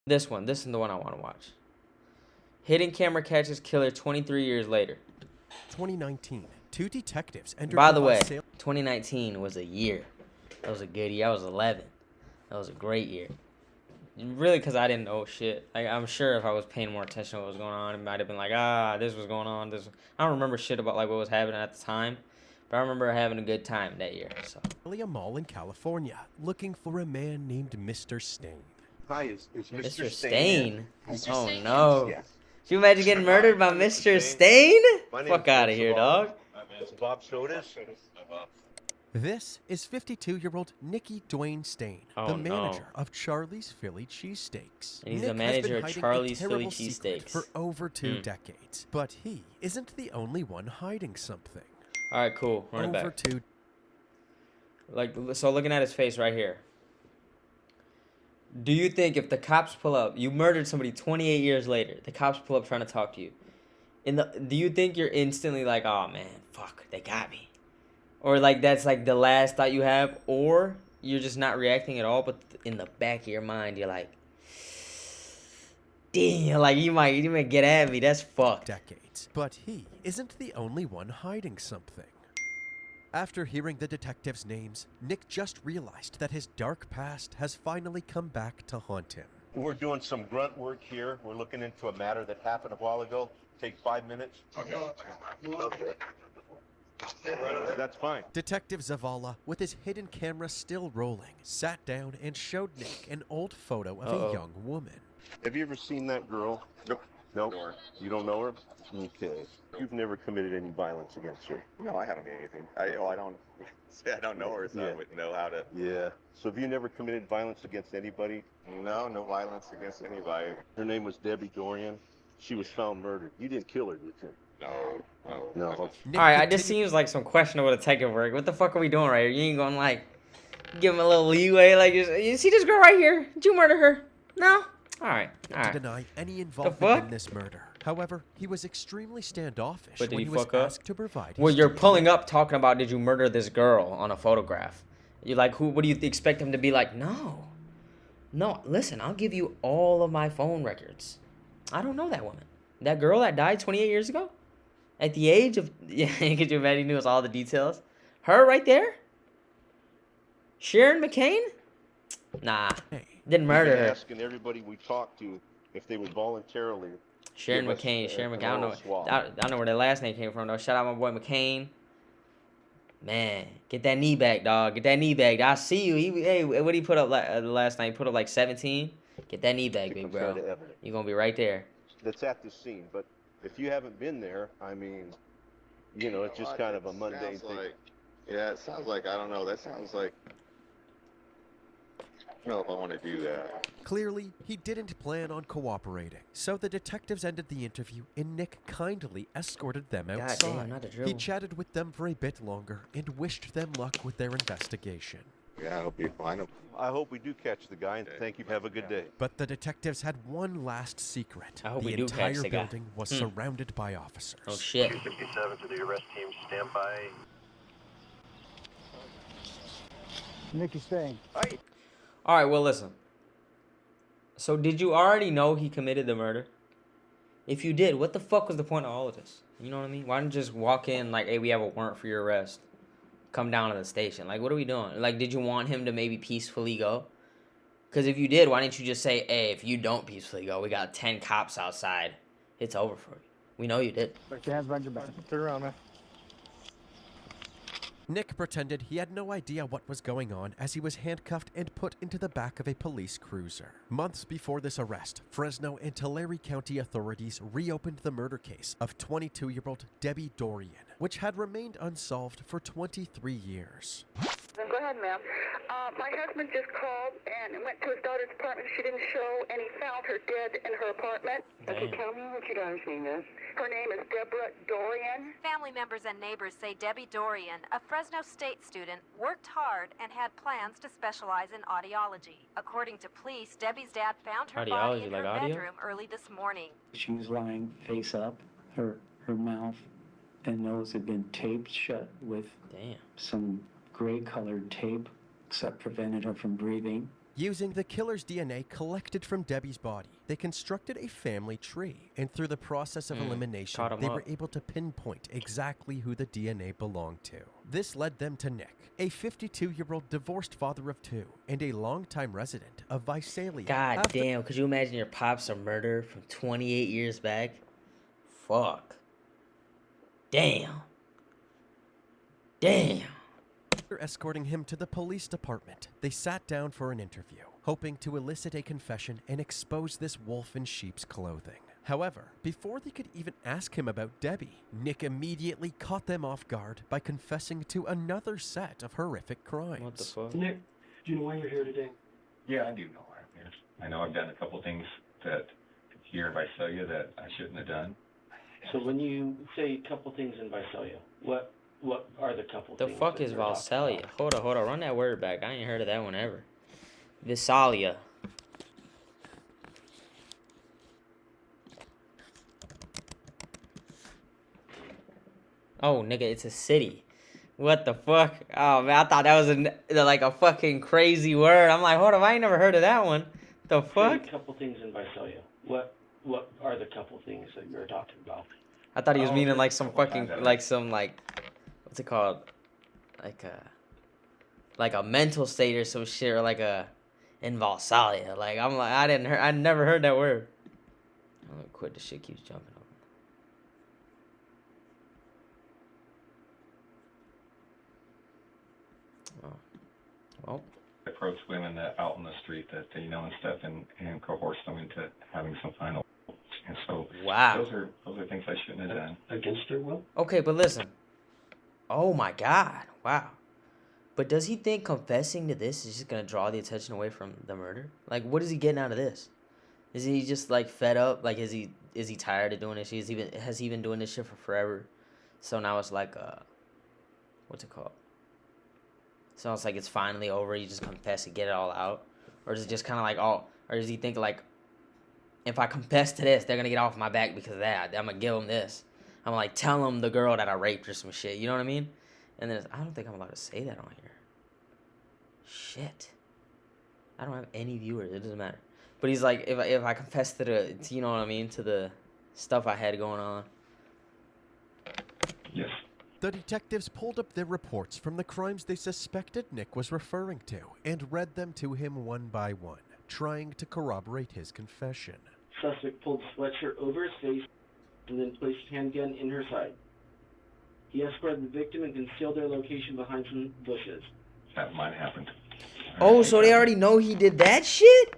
This is the one I want to watch. Hidden camera catches killer 23 years later. 2019, two detectives entered By the way, 2019 was a year. That was a good year. I was 11. That was a great year. Really, because I didn't know shit. Like, I'm sure if I was paying more attention to what was going on, it might have been like, this was going on. I don't remember shit about like what was happening at the time, but I remember having a good time that year. So. A mall in California, looking for a man named Mr. Stain. Hi, is Mr. Stain? Mr. Oh Stain? no. Yes. Can you imagine getting murdered by Mr. Stain? Fuck out of here, dog. It's Bob Sodas. This is 52-year-old Nikki Dwayne Stain, the manager of Charlie's Philly Cheesesteaks. And he's the manager of Charlie's Philly Cheesesteaks for over 2 decades. But he isn't the only one hiding something. All right, cool. Run it back. So looking at his face right here. Do you think if the cops pull up, you murdered somebody 28 years later, the cops pull up trying to talk to you, do you think you're instantly like, oh man, fuck, they got me? Or like that's like the last thought you have, or you're just not reacting at all, but in the back of your mind, you're like, damn, like you might get at me. That's fucked. Decades. But he isn't the only one hiding something. After hearing the detectives' names, Nick just realized that his dark past has finally come back to haunt him. We're doing some grunt work here. We're looking into a matter that happened a while ago. Take 5 minutes. Okay. That's fine. Detective Zavala, with his hidden camera still rolling, sat down and showed Nick an old photo of a young woman. Have you ever seen that girl? Nope. Nope. You don't know her? Okay. You've never committed any violence against her? No, I haven't done anything. I don't say I don't know her, so I wouldn't know how to. Yeah. So have you never committed violence against anybody? No violence against anybody. Her name was Debbie Dorian. She was found murdered. You didn't kill her, did you? No. All right, this seems like some questionable detective work. What the fuck are we doing right here? You ain't gonna like give him a little leeway, like you see this girl right here? Did you murder her? No. All right. To deny any involvement in this murder. However, he was extremely standoffish when he was asked to provide. Well, you're pulling up talking about did you murder this girl on a photograph? You're like, who? What do you expect him to be like? No. Listen, I'll give you all of my phone records. I don't know that woman. That girl that died 28 years ago, at the age of could you imagine he knew all the details? Her right there. Sharon McCain. Nah. Didn't murder her. Asking everybody we talked to if they would voluntarily. Sharon McCain. I don't know where that last name came from though. Shout out my boy McCain. Man, get that knee back, dog. Get that knee back. I see you. What did he put up last night? He put up like 17. Get that knee back, big bro. You're gonna be right there. That's at the scene, but if you haven't been there, I mean, it's just kind of a mundane thing. Yeah, it sounds like, I don't know, that sounds like, I don't know if I want to do that. Clearly, he didn't plan on cooperating, so the detectives ended the interview and Nick kindly escorted them outside. He chatted with them for a bit longer and wished them luck with their investigation. Yeah, I hope you find him. I hope we do catch the guy, and thank you. Have a good day. But the detectives had one last secret. I hope the we do catch the guy. entire building was surrounded by officers. Oh, shit. 57 to the arrest team, stand by. Nicky Stain. All right, well, listen. So did you already know he committed the murder? If you did, what the fuck was the point of all of this? You know what I mean? Why didn't you just walk in like, hey, we have a warrant for your arrest. Come down to the station. Like, what are we doing? Like, did you want him to maybe peacefully go? Because if you did, why didn't you just say, hey, if you don't peacefully go, we got 10 cops outside. It's over for you. We know you did. Put your hands behind your back. Turn around, man. Nick pretended he had no idea what was going on as he was handcuffed and put into the back of a police cruiser. Months before this arrest, Fresno and Tulare County authorities reopened the murder case of 22-year-old Debbie Dorian, which had remained unsolved for 23 years. Go ahead, ma'am. My husband just called and went to his daughter's apartment. She didn't show, and he found her dead in her apartment. Okay, tell me what your daughter's name is. Her name is Deborah Dorian. Family members and neighbors say Debbie Dorian, a Fresno State student, worked hard and had plans to specialize in audiology. According to police, Debbie's dad found her body in her bedroom early this morning. She was lying face up. Her mouth and nose had been taped shut with some gray-colored tape that prevented her from breathing. Using the killer's DNA collected from Debbie's body, they constructed a family tree, and through the process of elimination, caught 'em they were up. able to pinpoint exactly who the DNA belonged to. This led them to Nick, a 52-year-old divorced father of 2 and a longtime resident of Visalia. God After- damn, could you imagine your pops a murder from 28 years back? Fuck. Damn. Damn. After escorting him to the police department, they sat down for an interview, hoping to elicit a confession and expose this wolf in sheep's clothing. However, before they could even ask him about Debbie, Nick immediately caught them off guard by confessing to another set of horrific crimes. What the fuck? Nick, do you know why you're here today? Yeah, I do know why I'm here. I know I've done a couple things that here in Visalia that I shouldn't have done. So when you say a couple things in Visalia, what are the couple The things? fuck that is you're talking Visalia? about? Hold on. Run that word back. I ain't heard of that one ever. Visalia. Oh, nigga, it's a city. What the fuck? Oh, man, I thought that was like a fucking crazy word. I'm like, hold on, I ain't never heard of that one. The Say fuck? a couple things in Visalia. What are the couple things that you're talking about? I thought he was Oh, meaning there's like a some couple fucking, times like some, like, what's it called? Like a mental state or some shit, or like a, in Valsalia. Like, I'm like, I never heard that word. I'm gonna quit, the shit keeps jumping up. Oh. Well, Approach women that out on the street that they know and stuff, and coerce them into having some final. And so wow. those are things I shouldn't have done. Against their will? Okay, but listen. Oh my God. Wow. But does he think confessing to this is just gonna draw the attention away from the murder? Like, what is he getting out of this? Is he just like fed up? Like, is he tired of doing this? Has he been doing this shit for forever? So now it's like what's it called? So it's like it's finally over. You just confess and get it all out, or is it just kind of like or does he think like, if I confess to this, they're gonna get off my back because of that. I'm gonna give them this. I'm gonna like tell them the girl that I raped or some shit. You know what I mean? And then I don't think I'm allowed to say that on here. Shit. I don't have any viewers. It doesn't matter. But he's like, if I confess to you know what I mean, to the stuff I had going on. Yes. The detectives pulled up their reports from the crimes they suspected Nick was referring to and read them to him one by one, trying to corroborate his confession. Suspect pulled sweatshirt over his face and then placed handgun in her side. He escorted the victim and concealed their location behind some bushes. That might have happened. Oh, so they already know he did that shit?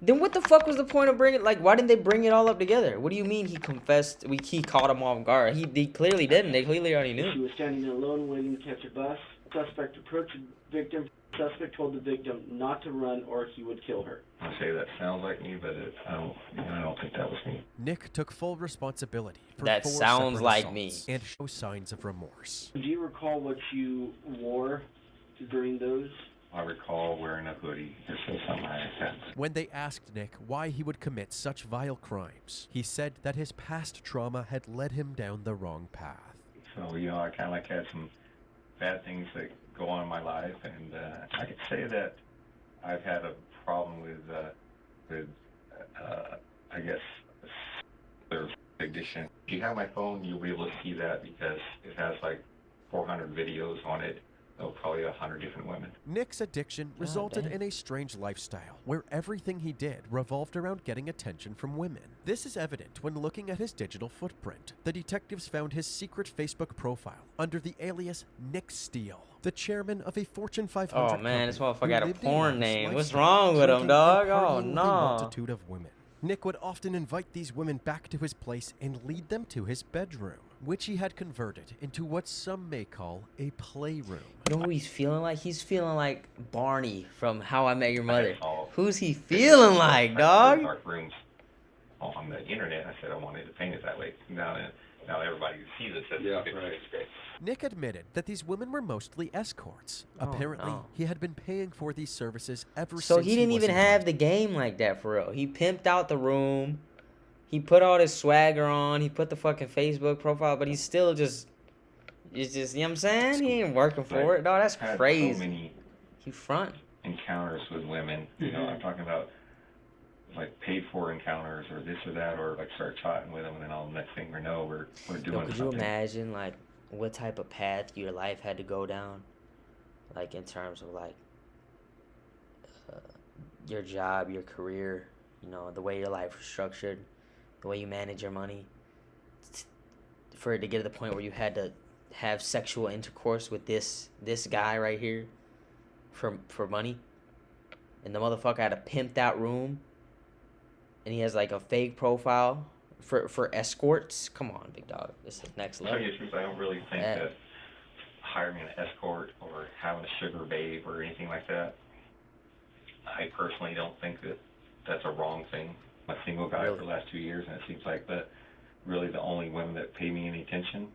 Then what the fuck was the point of bringing, like, why didn't they bring it all up together? What do you mean he confessed, he caught him off guard? He clearly didn't. They clearly already She knew. was standing alone waiting to catch a bus. Suspect approached the victim. Suspect told the victim not to run or he would kill her. I say that sounds like me, but I don't think that was me. Nick took full responsibility for That 4 sounds separate like assaults me. and show signs of remorse. Do you recall what you wore during those? I recall wearing a hoodie. This is something I had. When they asked Nick why he would commit such vile crimes, he said that his past trauma had led him down the wrong path. So, I kind of like had some bad things that go on in my life, and I could say that I've had a problem with I guess, their addiction. If you have my phone, you'll be able to see that because it has like 400 videos on it. Oh, probably 100 different women. Nick's addiction resulted damn. in a strange lifestyle where everything he did revolved around getting attention from women. This is evident when looking at his digital footprint. The detectives found his secret Facebook profile under the alias Nick Steele, the chairman of a Fortune 500 Oh man, this company motherfucker got who a lived porn lavish name. What's lifestyle, wrong with him, drinking dog? and Oh partying with a no. multitude of women. Nick would often invite these women back to his place and lead them to his bedroom, which he had converted into what some may call a playroom. You know who he's feeling like? He's feeling like Barney from How I Met Your Mother. saw Who's he feeling like, dog? Dark rooms on the internet. I said I wanted to paint it that way. Now everybody sees it. Says it's great. Nick admitted that these women were mostly escorts. Oh, Apparently, no. he had been paying for these services ever So since he didn't was even in have high the game like that for real. He pimped out the room. He put all his swagger on. He put the fucking Facebook profile, but he's still just, it's just, you know what I'm saying? He ain't working for it, dog. That's I had crazy. so many He front. encounters with women. You know, I'm talking about like paid for encounters or this or that, or like start chatting with them, and then all next thing we know, we're doing could something. you imagine like what type of path your life had to go down, like in terms of like your job, your career, you know, the way your life was structured, the way you manage your money, for it to get to the point where you had to have sexual intercourse with this guy right here for money, and the motherfucker had a pimped out room, and he has like a fake profile for escorts. Come on, big dog, this is next level. To tell you the truth, I don't really think that hiring an escort or having a sugar babe or anything like that, I personally don't think that that's a wrong thing. I'm a single guy for the last 2 years, and it seems like that really the only women that pay me any attention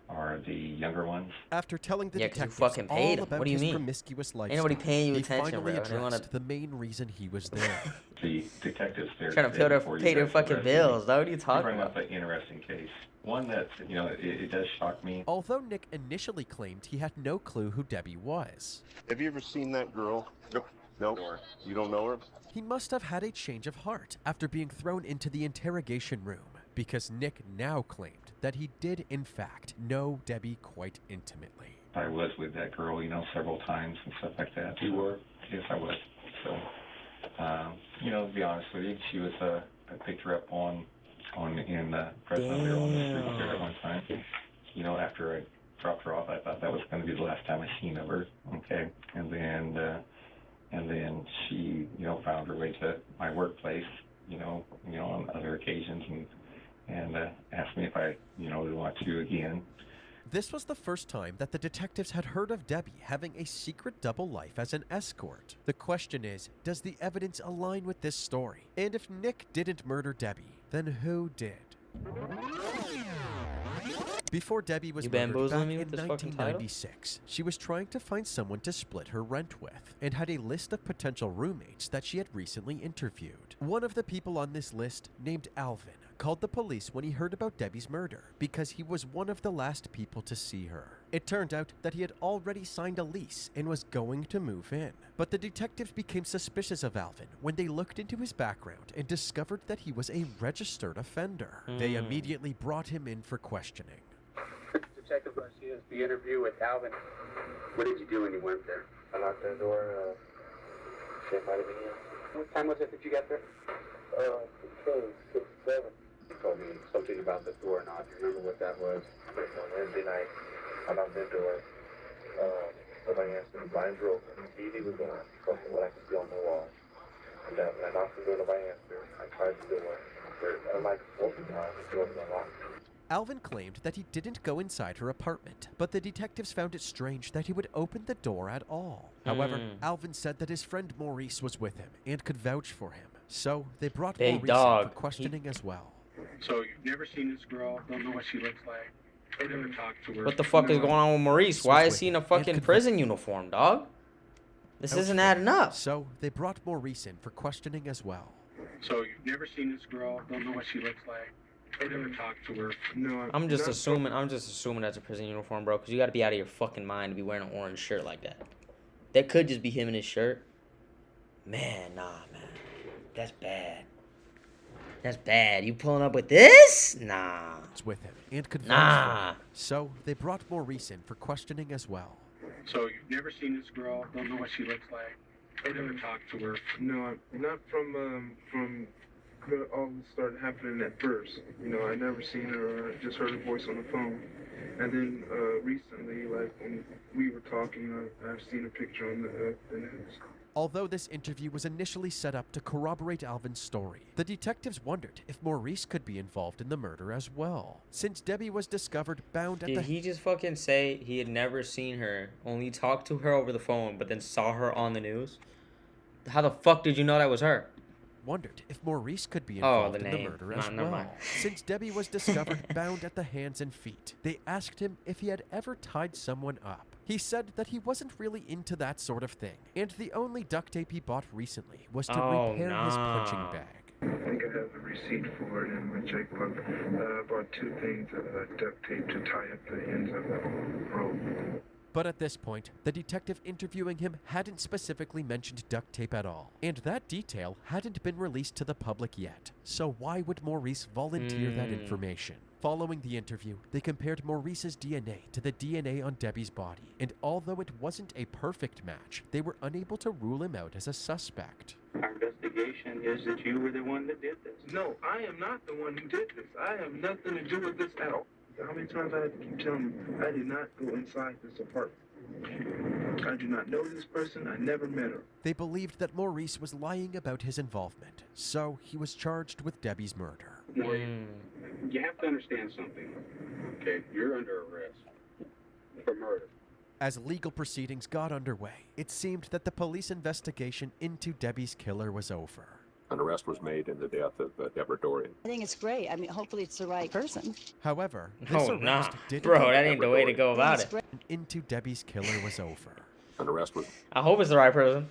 are the younger ones. After telling the detectives fucking paid all him. about What do you his mean? promiscuous Ain't lifestyle, nobody paying you he attention, finally bro. They wanna- addressed the main reason he was there. The detectives there Trying to pay their fucking bills, though. What are you talking bring about? up an interesting case. One that, you know, it does shock me. Although Nick initially claimed he had no clue who Debbie was, Have you ever seen that girl? No. You don't know her? he must have had a change of heart after being thrown into the interrogation room, because Nick now claimed that he did in fact know Debbie quite intimately. I was with that girl, you know, several times and stuff like that. You were? Yes, I was. So, you know, to be honest with you, she was, I picked her up in Fresno there on the street there at one time. You know, after I dropped her off, I thought that was going to be the last time I seen of her. Okay. And then she, you know, found her way to my workplace, you know, on other occasions and asked me if I, you know, would want to again. This was the first time that the detectives had heard of Debbie having a secret double life as an escort. The question is, does the evidence align with this story? And if Nick didn't murder Debbie, then who did? Before Debbie was murdered bamboozling back me in with this fucking title? 1996, she was trying to find someone to split her rent with and had a list of potential roommates that she had recently interviewed. One of the people on this list, named Alvin, called the police when he heard about Debbie's murder because he was one of the last people to see her. It turned out that he had already signed a lease and was going to move in. But the detectives became suspicious of Alvin when they looked into his background and discovered that he was a registered offender. They immediately brought him in for questioning. Detective Garcia's the interview with Alvin. What did you do when you went there? I knocked on the door, she invited me in. What time was it that you got there? 6, 7. You told me something about the door knob. Do you remember what that was? It was on Wednesday night. I knocked the door. Nobody answered. The blinds were open. The TV was on. Because of what I could see on the wall. And I knocked the door. Nobody answered. I tried the door. Like 4 times. The door was unlocked. Alvin claimed that he didn't go inside her apartment, but the detectives found it strange that he would open the door at all. However, Alvin said that his friend Maurice was with him and could vouch for him, so they brought Maurice in for questioning as well. So you've never seen this girl, don't know what she looks like, never talked to her. What the fuck is going on with Maurice? Why is he in a fucking prison uniform, dog? This isn't adding up. So they brought Maurice in for questioning as well. So you've never seen this girl, don't know what she looks like, never talked to her. No, I'm just assuming that's a prison uniform, bro, because you got to be out of your fucking mind to be wearing an orange shirt like that. That could just be him in his shirt. Man, nah, man. That's bad. That's bad. You pulling up with this? Nah. It's with him and could vouch for him. So they brought Maurice in for questioning as well. So you've never seen this girl, don't know what she looks like, never talked to her. No, not from all this started happening at first. You know, I never seen her or just heard her voice on the phone. And then recently, like when we were talking, I've seen a picture on the news. Although this interview was initially set up to corroborate Alvin's story, the detectives wondered if Maurice could be involved in the murder as well, since Debbie was discovered bound at Did he just fucking say he had never seen her, only talked to her over the phone, but then saw her on the news? How the fuck did you know that was her? Wondered if Maurice could be involved in the name. murder as Never well. mind. Since Debbie was discovered bound at the hands and feet, they asked him if he had ever tied someone up. He said that he wasn't really into that sort of thing, and the only duct tape he bought recently was to repair his punching bag. I think I have a receipt for it in my checkbook. I bought 2 things of duct tape to tie up the ends of the rope. But at this point, the detective interviewing him hadn't specifically mentioned duct tape at all, and that detail hadn't been released to the public yet. So why would Maurice volunteer that information? Following the interview, they compared Maurice's DNA to the DNA on Debbie's body, and although it wasn't a perfect match, they were unable to rule him out as a suspect. Our investigation is that you were the one that did this. No, I am not the one who did this. I have nothing to do with this at all. How many times I have to keep telling you, I did not go inside this apartment. I do not know this person. I never met her. They believed that Maurice was lying about his involvement, so he was charged with Debbie's murder. You have to understand something. Okay, you're under arrest for murder. As legal proceedings got underway, it seemed that the police investigation into Debbie's killer was over. An arrest was made in the death of Deborah Dorian. I think it's great. I mean, hopefully it's the right person. However, this arrest didn't bro, that ain't the way to go about it. Into Debbie's killer was over. An arrest was... I hope it's the right person.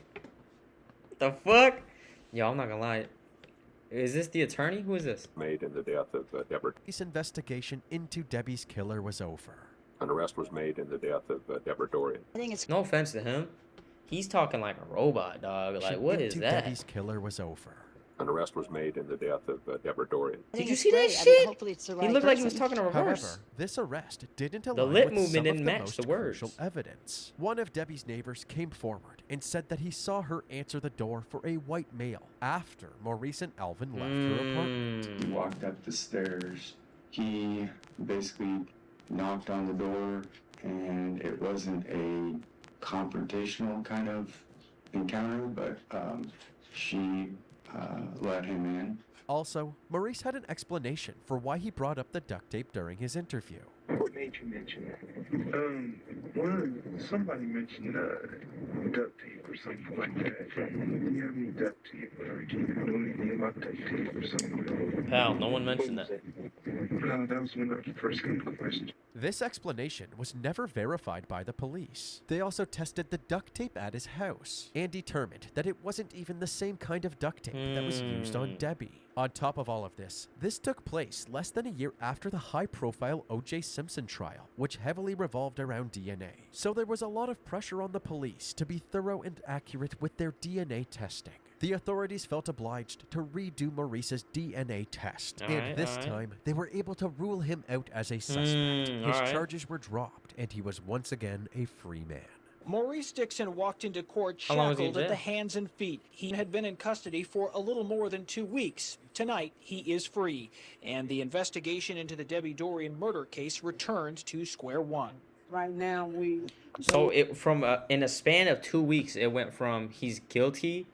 The fuck? Yo, I'm not gonna lie. Is this the attorney? Who is this? Made in the death of Deborah. This investigation into Debbie's killer was over. An arrest was made in the death of Deborah Dorian. I think it's... No offense to him. He's talking like a robot, dog. Like, what is that? Debbie's killer was over. An arrest was made in the death of Deborah Dorian. Did you see that shit? He looked like he was talking in reverse. However, this arrest didn't align the lip with movement some didn't of the match most the words. crucial evidence. One of Debbie's neighbors came forward and said that he saw her answer the door for a white male after Maurice and Alvin left her apartment. He walked up the stairs. He basically knocked on the door, and it wasn't a confrontational kind of encounter, but she let him in. Also, Maurice had an explanation for why he brought up the duct tape during his interview. What made you mention that? Somebody mentioned duct tape or something like that. Do you have any duct tape, or do you know anything about duct tape or something? Pal, no one mentioned that. That was when I first came to question. This explanation was never verified by the police. They also tested the duct tape at his house and determined that it wasn't even the same kind of duct tape that was used on Debbie. On top of all of this took place less than a year after the high-profile O.J. Simpson trial, which heavily revolved around DNA. So there was a lot of pressure on the police to be thorough and accurate with their DNA testing. The authorities felt obliged to redo Maurice's DNA test, and this time they were able to rule him out as a suspect. His charges were dropped, and he was once again a free man. Maurice Dixon walked into court How long was he in shackled at jail? the hands and feet. He had been in custody for a little more than 2 weeks. Tonight, he is free, and the investigation into the Debbie Dorian murder case returned to square one. Right now, we... So it from in a span of 2 weeks, it went from he's guilty,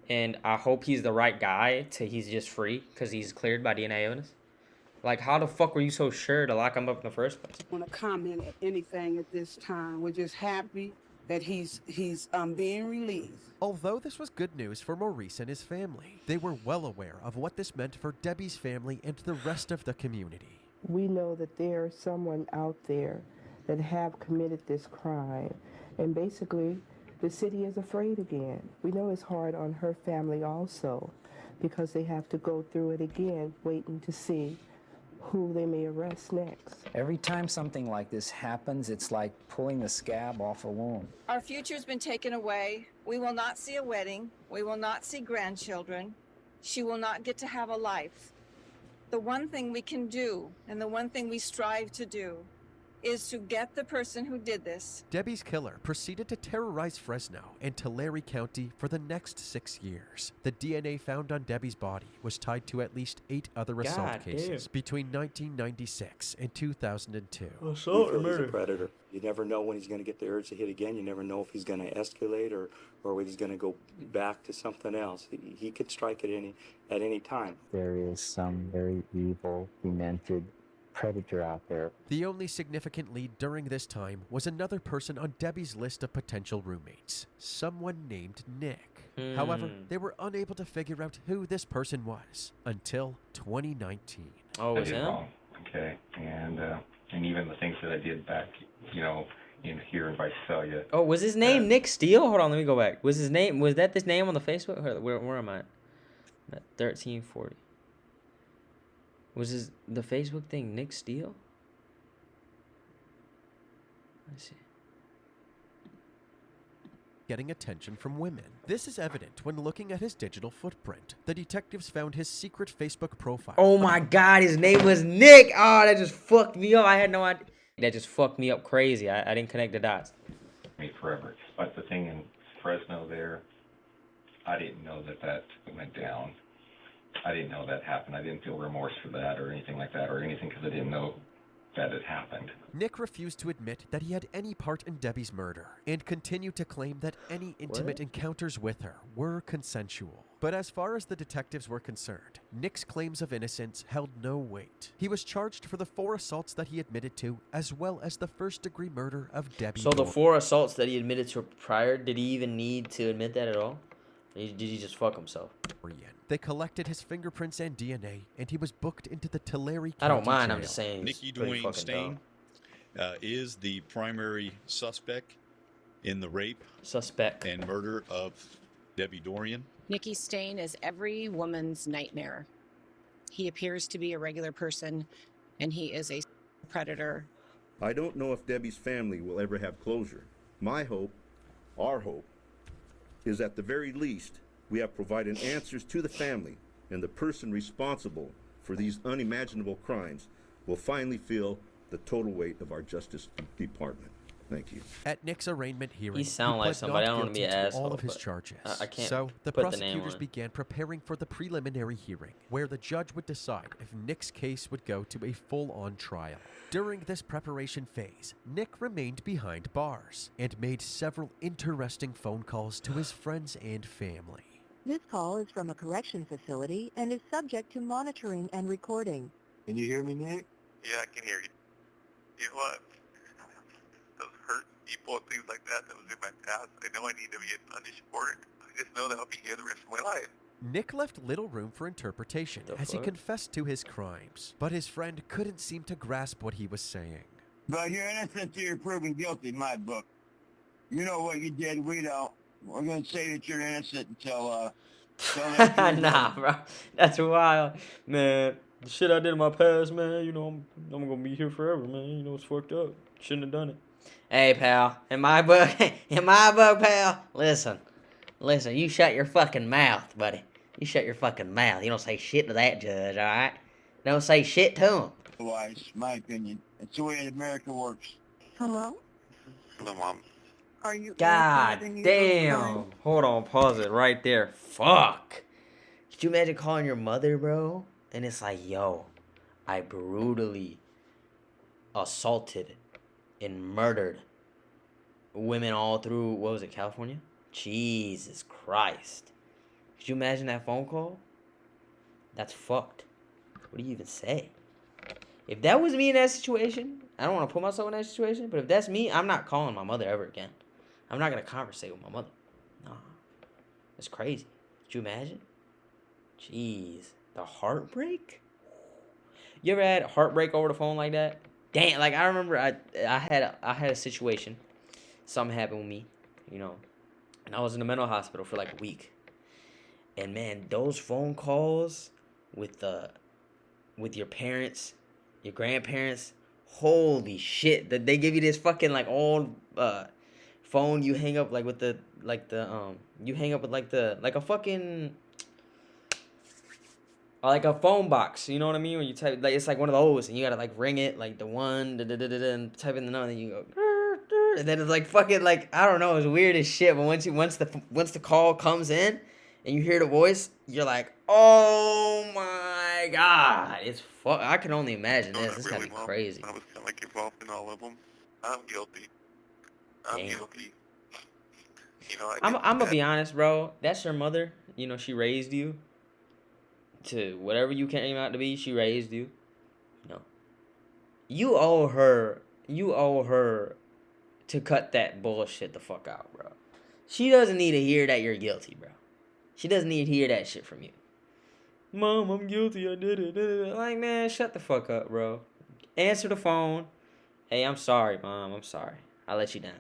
and I hope he's the right guy, to he's just free because he's cleared by DNA evidence. Like, how the fuck were you so sure to lock him up in the first place? want to comment at anything at this time. We're just happy that he's being released. Although this was good news for Maurice and his family, they were well aware of what this meant for Debbie's family and the rest of the community. We know that there's someone out there that have committed this crime, and basically the city is afraid again. We know it's hard on her family also, because they have to go through it again, waiting to see who they may arrest next. Every time something like this happens, it's like pulling the scab off a wound. Our future's been taken away. We will not see a wedding. We will not see grandchildren. She will not get to have a life. The one thing we can do, and the one thing we strive to do, is to get the person who did this. Debbie's killer proceeded to terrorize Fresno and Tulare County for the next 6 years. The DNA found on Debbie's body was tied to at least 8 other assault cases between 1996 and 2002. Assault or murder? He's a predator. You never know when he's going to get the urge to hit again. You never know if he's going to escalate or whether he's going to go back to something else. He could strike at any time. There is some very evil, demented predator out there. The only significant lead during this time was another person on Debbie's list of potential roommates, someone named Nick. However, they were unable to figure out who this person was until 2019. Oh, I did wrong. Okay, and even the things that I did back, in here in Visalia. Oh, was his name Nick Steele? Hold on, let me go back. Was his name? Was that this name on the Facebook? Where am I? At 1340. Was the Facebook thing Nick Steele? Let's see. getting attention from women. This is evident when looking at his digital footprint. The detectives found his secret Facebook profile. Oh my God, his name was Nick. Oh, that just fucked me up. I had no idea. That just fucked me up crazy. I didn't connect the dots. Me forever. But the thing in Fresno there, I didn't know that went down. I didn't know that happened. I didn't feel remorse for that or anything like that or anything because I didn't know that it happened. Nick refused to admit that he had any part in Debbie's murder and continued to claim that any intimate encounters with her were consensual. But as far as the detectives were concerned, Nick's claims of innocence held no weight. He was charged for the 4 assaults that he admitted to, as well as the first-degree murder of Debbie. So the 4 assaults that he admitted to prior, did he even need to admit that at all? Or did he just fuck himself? They collected his fingerprints and DNA, and he was booked into the Tulare County I don't mind, jail. I'm just saying. Nikki Dwayne Stain is the primary suspect in the rape and murder of Debbie Dorian. Nikki Stain is every woman's nightmare. He appears to be a regular person, and he is a predator. I don't know if Debbie's family will ever have closure. My hope, our hope, is at the very least we have provided answers to the family, and the person responsible for these unimaginable crimes will finally feel the total weight of our Justice Department. Thank you. At Nick's arraignment hearing, He sound like pled somebody. not I don't want to be guilty an to asshole. all of his but charges. I can't. So the put the name prosecutors on it. began preparing for the preliminary hearing, where the judge would decide if Nick's case would go to a full-on trial. During this preparation phase, Nick remained behind bars and made several interesting phone calls to his friends and family. This call is from a correction facility and is subject to monitoring and recording. Can you hear me, Nick? Yeah, I can hear you. You know what? Those hurt people and things like that was in my past. I know I need to be punished for it. I just know that I'll be here the rest of my life. Nick left little room for interpretation as he confessed to his crimes, but his friend couldn't seem to grasp what he was saying. But you're innocent till you're proven guilty in my book. You know what you did, we don't. We're going to say that you're innocent until Nah, bro. That's wild. Man, the shit I did in my past, man, you know, I'm going to be here forever, man. You know, it's fucked up. Shouldn't have done it. Hey, pal. In my book, pal, listen, you shut your fucking mouth, buddy. You shut your fucking mouth. You don't say shit to that judge, all right? Don't say shit to him. otherwise, my opinion. It's the way America works. Hello? Hello, Mom. Are you God damn. Hold on, pause it right there. Fuck. Could you imagine calling your mother, bro? And it's like, yo, I brutally assaulted and murdered women all through, what was it, California? Jesus Christ. Could you imagine that phone call? That's fucked. What do you even say? If that was me in that situation, I don't want to put myself in that situation, but if that's me, I'm not calling my mother ever again. I'm not going to conversate with my mother. Nah. That's crazy. Could you imagine? Jeez. The heartbreak? You ever had heartbreak over the phone like that? Damn, like I remember I had a situation. Something happened with me, you know. And I was in the mental hospital for like a week. And man, those phone calls with your parents, your grandparents, holy shit. That they give you this fucking like old phone you hang up like with you hang up with like a fucking like a phone box, you know what I mean? When you type, like it's like one of those, and you gotta like ring it, like the one, and type in the number, and then you go, and then it's like fucking like I don't know, it's weird as shit. But once the call comes in, and you hear the voice, you're like, oh my god, it's fuck. I can only imagine this. This gotta be crazy. I was kind of like involved in all of them. I'm guilty. I'm guilty. You know, I'm gonna be honest, bro. That's your mother. You know, she raised you to whatever you came out to be. She raised you. No. You owe her to cut that bullshit the fuck out, bro. She doesn't need to hear that you're guilty, bro. She doesn't need to hear that shit from you. Mom, I'm guilty. I did it. Like, man, shut the fuck up, bro. Answer the phone. Hey, I'm sorry, Mom. I'm sorry. I let you down.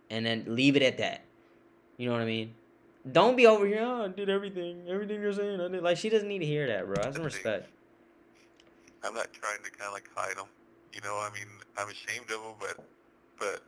And then leave it at that. You know what I mean? Don't be over here, oh, I did everything. Everything you're saying, I did. Like, she doesn't need to hear that, bro. Have some respect. I'm not trying to kind of like hide them. You know, I mean, I'm ashamed of them, but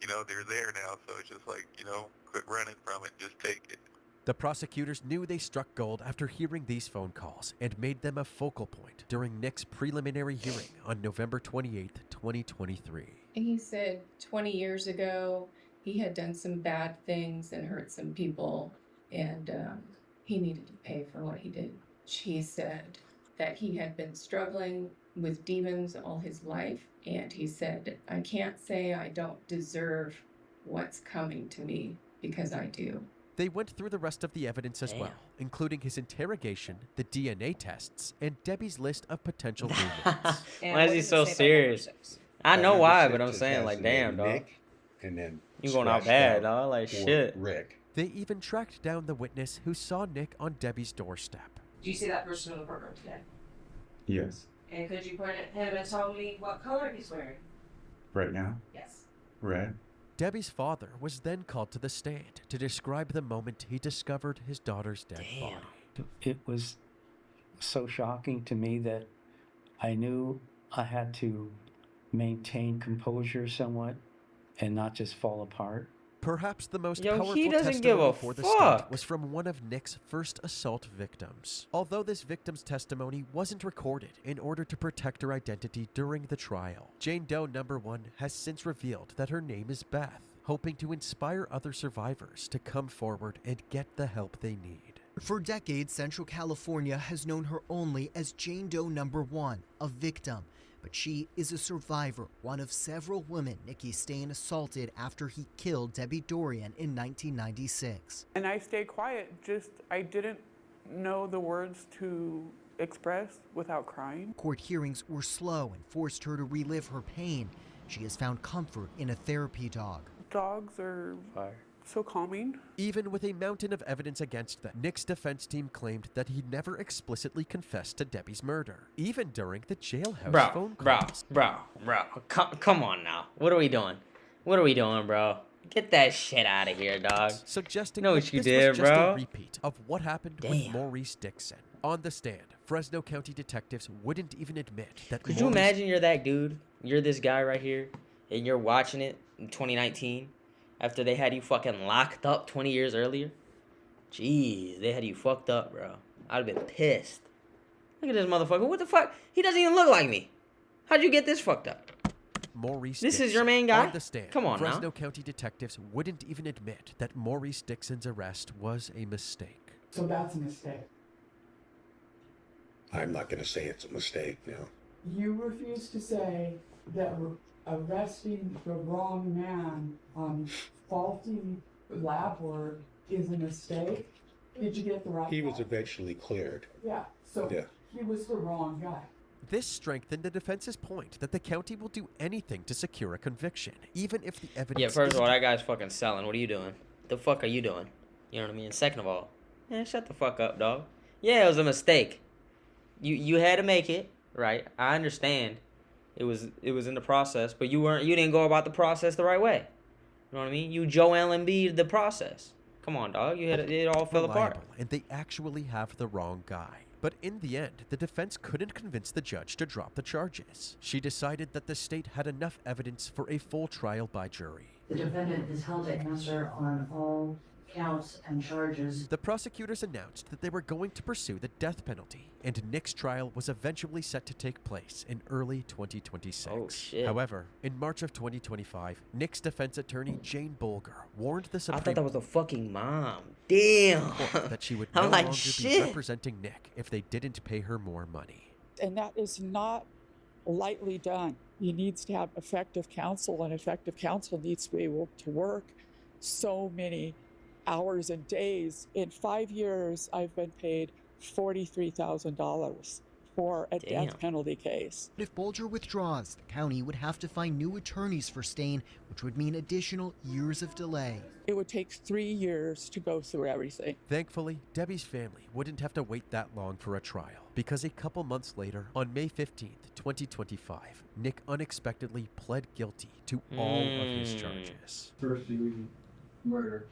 you know, they're there now, so it's just like, you know, quit running from it. Just take it. The prosecutors knew they struck gold after hearing these phone calls and made them a focal point during Nick's preliminary hearing on November 28, 2023. He said 20 years ago he had done some bad things and hurt some people, and he needed to pay for what he did. She said that he had been struggling with demons all his life, and he said, I can't say I don't deserve what's coming to me, because I do. They went through the rest of the evidence as well, including his interrogation, the DNA tests, and Debbie's list of potential roommates. Why is he so serious? I know why, but I'm saying, like, damn, dog. Nick, and then You going out bad, dog. Like, shit. Rick. They even tracked down the witness who saw Nick on Debbie's doorstep. Do you see that person in the program today? Yes. And could you point at him and tell me what color he's wearing? Right now? Yes. Red. Debbie's father was then called to the stand to describe the moment he discovered his daughter's dead body. It was so shocking to me that I knew I had to maintain composure somewhat and not just fall apart. Perhaps the most Yo, powerful he doesn't give testimony a for the fuck. state was from one of Nick's first assault victims. Although this victim's testimony wasn't recorded in order to protect her identity during the trial, Jane Doe number 1 has since revealed that her name is Beth, hoping to inspire other survivors to come forward and get the help they need. For decades, Central California has known her only as Jane Doe number 1, a victim. But she is a survivor, one of several women Nikki Stain assaulted after he killed Debbie Dorian in 1996. And I stayed quiet, I didn't know the words to express without crying. Court hearings were slow and forced her to relive her pain. She has found comfort in a therapy dog. Dogs are so calming. Even with a mountain of evidence against them, Nick's defense team claimed that he never explicitly confessed to Debbie's murder, even during the jailhouse phone calls. Bro. Come on now. What are we doing? What are we doing, bro? Get that shit out of here, dog. Suggesting know that what you this did, was just bro. a repeat of what happened with Maurice Dixon. On the stand, Fresno County detectives wouldn't even admit that Could you imagine you're that dude? You're this guy right here, and you're watching it in 2019 after they had you fucking locked up 20 years earlier? Jeez, they had you fucked up, bro. I'd have been pissed. Look at this motherfucker. What the fuck? He doesn't even look like me. How'd you get this fucked up? Maurice This Dixon. is your main guy? On the stand, Come on Fresno now. County detectives wouldn't even admit that Maurice Dixon's arrest was a mistake. So that's a mistake. I'm not going to say it's a mistake now. You refuse to say that arresting the wrong man on faulty lab work is a mistake? Did you get the right He guy? was eventually cleared. Yeah, so Yeah. he was the wrong guy. This strengthened the defense's point that the county will do anything to secure a conviction, even if the evidence Yeah, first of all, isn't- that guy's fucking selling. What are you doing? The fuck are you doing? You know what I mean? Second of all, man, shut the fuck up, dog. Yeah, it was a mistake. You had to make it, right? I understand. It was in the process, but you didn't go about the process the right way. You know what I mean? You Joel Embiid the process. Come on, dog. It all fell apart. reliable, and they actually have the wrong guy. But in the end, the defense couldn't convince the judge to drop the charges. She decided that the state had enough evidence for a full trial by jury. The defendant is held to answer on all counts and charges. The prosecutors announced that they were going to pursue the death penalty, and Nick's trial was eventually set to take place in early 2026. Oh, shit. However, in March of 2025, Nick's defense attorney Jane Bolger warned the I Supreme thought that was the fucking mom. Damn. Court that she would I'm no like, longer be shit. representing Nick if they didn't pay her more money. And that is not lightly done. He needs to have effective counsel, and effective counsel needs to be able to work so many hours and days. In 5 years, I've been paid $43,000 for a death penalty case. If Bolger withdraws, the county would have to find new attorneys for Stain, which would mean additional years of delay. It would take 3 years to go through everything. Thankfully, Debbie's family wouldn't have to wait that long for a trial, because a couple months later, on May 15th, 2025, Nick unexpectedly pled guilty to all of his charges. First degree murder,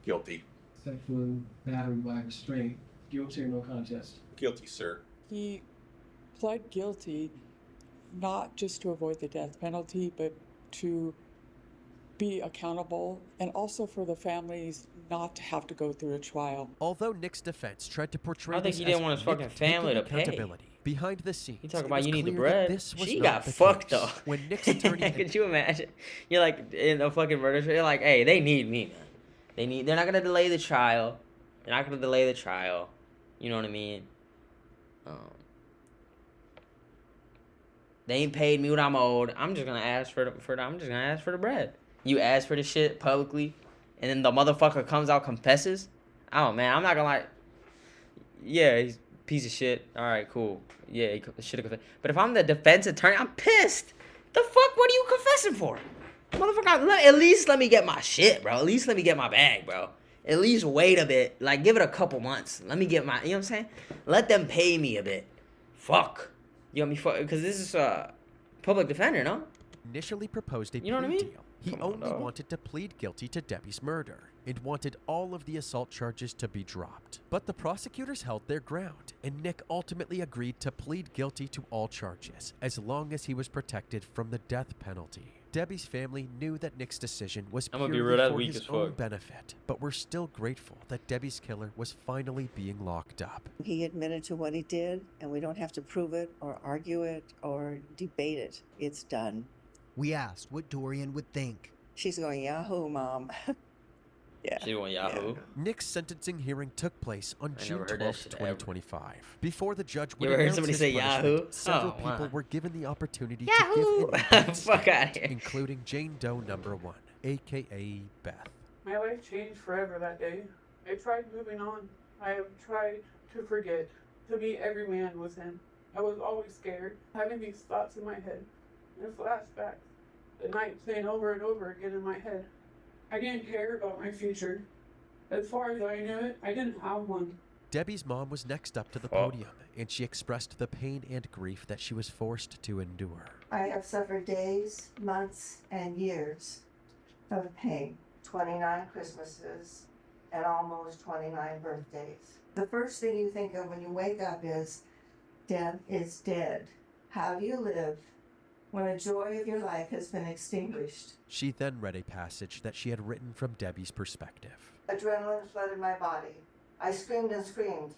Guilty. sexual battery by restraint, guilty or no contest. Guilty, sir. He pled guilty not just to avoid the death penalty, but to be accountable, and also for the families not to have to go through a trial. Although Nick's defense tried to portray I think this he didn't as want his Nick fucking family taking to pay. accountability, behind the scenes, You talk it about was you need the clear that bread. this was She not got the fucked case. though. When Nick's attorney had Could you imagine? You're like in a fucking murder trial. You're like, hey, they need me, man. They're not gonna delay the trial. They're not gonna delay the trial. You know what I mean? They ain't paid me what I'm owed. I'm just gonna ask for the bread. You ask for the shit publicly, and then the motherfucker comes out confesses. Oh man, I'm not gonna lie. Yeah, he's a piece of shit. All right, cool. Yeah, he should have confessed. But if I'm the defense attorney, I'm pissed. The fuck? What are you confessing for? Motherfucker, at least let me get my shit, bro. At least let me get my bag, bro. At least wait a bit. Like, give it a couple months. Let me get my, you know what I'm saying? Let them pay me a bit. Fuck. You got me fuck, because this is a public defender, no? Initially proposed a You know what I plea mean? deal. He Come on, only dog. wanted to plead guilty to Debbie's murder and wanted all of the assault charges to be dropped. But the prosecutors held their ground, and Nick ultimately agreed to plead guilty to all charges, as long as he was protected from the death penalty. Debbie's family knew that Nick's decision was I'm gonna be purely real, that's for weak his as own fuck. benefit, but were still grateful that Debbie's killer was finally being locked up. He admitted to what he did, and we don't have to prove it or argue it or debate it. It's done. We asked what Dorian would think. She's going, Yahoo, Mom. Yeah. She went Yahoo. Nick's sentencing hearing took place on I June never heard that 12, shit ever. 2025. Before the judge would You ever heard announce somebody his say punishment, Yahoo? several Oh, wow. people were given the opportunity Yahoo! to give independent Fuck outta statements, here. including Jane Doe number 1, aka Beth. My life changed forever that day. I tried moving on. I have tried to forget, to be every man was him. I was always scared, having these thoughts in my head, and flashbacks, the night playing over and over again in my head. I didn't care about my future. As far as I knew it, I didn't have one. Debbie's mom was next up to the Fuck. podium, and she expressed the pain and grief that she was forced to endure. I have suffered days, months, and years of pain. 29 Christmases and almost 29 birthdays. The first thing you think of when you wake up is, death is dead. How do you live when the joy of your life has been extinguished? She then read a passage that she had written from Debbie's perspective. Adrenaline flooded my body. I screamed and screamed,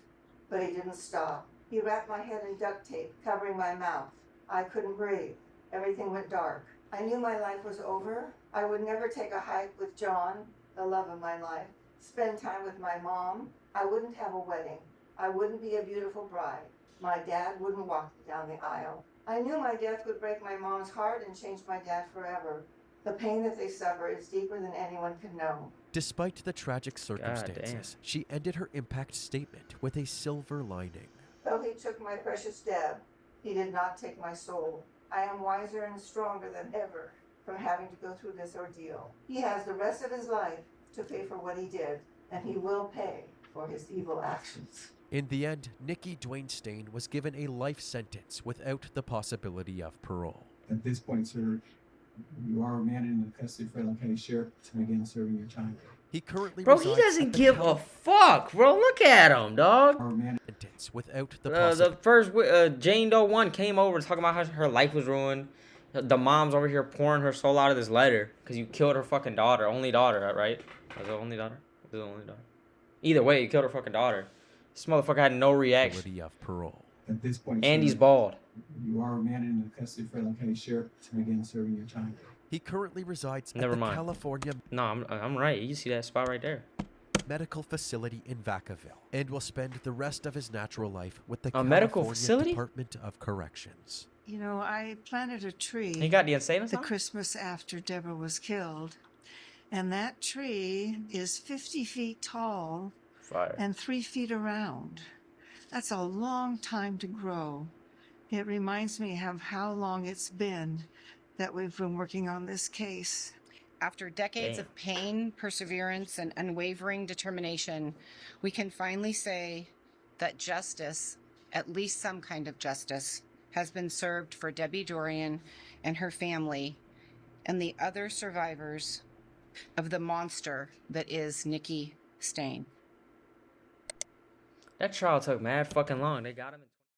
but he didn't stop. He wrapped my head in duct tape, covering my mouth. I couldn't breathe. Everything went dark. I knew my life was over. I would never take a hike with John, the love of my life, spend time with my mom. I wouldn't have a wedding. I wouldn't be a beautiful bride. My dad wouldn't walk me down the aisle. I knew my death would break my mom's heart and change my dad forever. The pain that they suffer is deeper than anyone can know. Despite the tragic circumstances, she ended her impact statement with a silver lining. Though he took my precious Deb, he did not take my soul. I am wiser and stronger than ever from having to go through this ordeal. He has the rest of his life to pay for what he did, and he will pay for his evil actions. In the end, Nikki Dwayne Stain was given a life sentence without the possibility of parole. At this point, sir, you are remanded in the custody of Frederick County Sheriff to begin serving your time. He currently Bro, he resides doesn't at the give a fuck, bro. Look at him, dog. sentence without the The first Jane Doe 1 came over talking about how her life was ruined. The mom's over here pouring her soul out of this letter because you killed her fucking daughter, only daughter, right? Was it only daughter? Was it only daughter? Either way, you killed her fucking daughter. This motherfucker had no reaction. Of parole. At this point, And sir, he's bald. You are remanded in the custody of Frederick County Sheriff to begin serving your time. He currently resides Never at the mind. California No, I'm right. You see that spot right there. Medical Facility in Vacaville and will spend the rest of his natural life with the A medical California facility? Department of Corrections. You know, I planted a tree He got the insane the asylum? Christmas after Deborah was killed, and that tree is 50 feet tall Fire. and 3 feet around. That's a long time to grow. It reminds me of how long it's been that we've been working on this case. After decades Damn. of pain, perseverance, and unwavering determination, we can finally say that justice, at least some kind of justice, has been served for Debbie Dorian and her family and the other survivors of the monster that is Nikki Stain. That trial took mad fucking long. They got him in